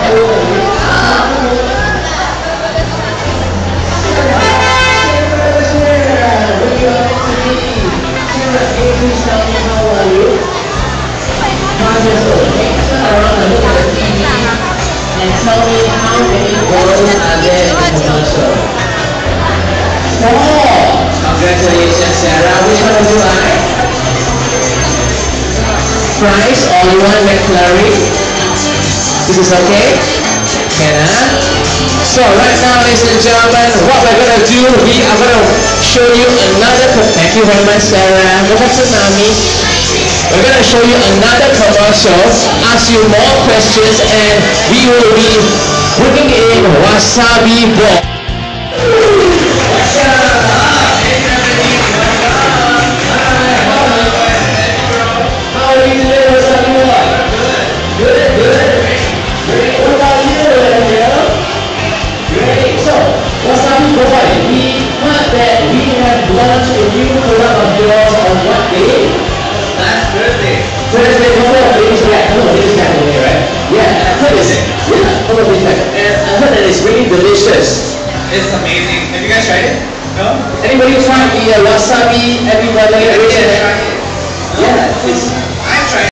And tell me how many girls are there in the commercial? 4! Congratulations, Sarah. Which one would you like? Fries or you want McFlurry? This is okay? Can So right now, ladies and gentlemen, what we're going to do, we are going to show you another, thank you very much, Sarah. We're going to show you another commercial, ask you more questions, and we will be bringing in Wasabi Ball. How are you today, Wasabi Boy? Good, good. What about you, Olivia? Great. So, Wasabi Boy, we heard that we have launched a new collab of yours on what day? Last Thursday. Thursday, couple of days back, right? Yeah, I heard it's, couple of days back. And I heard that it's really delicious. It's amazing. Have you guys tried it? No? Anybody tried the wasabi every day? Yeah, Yeah, it's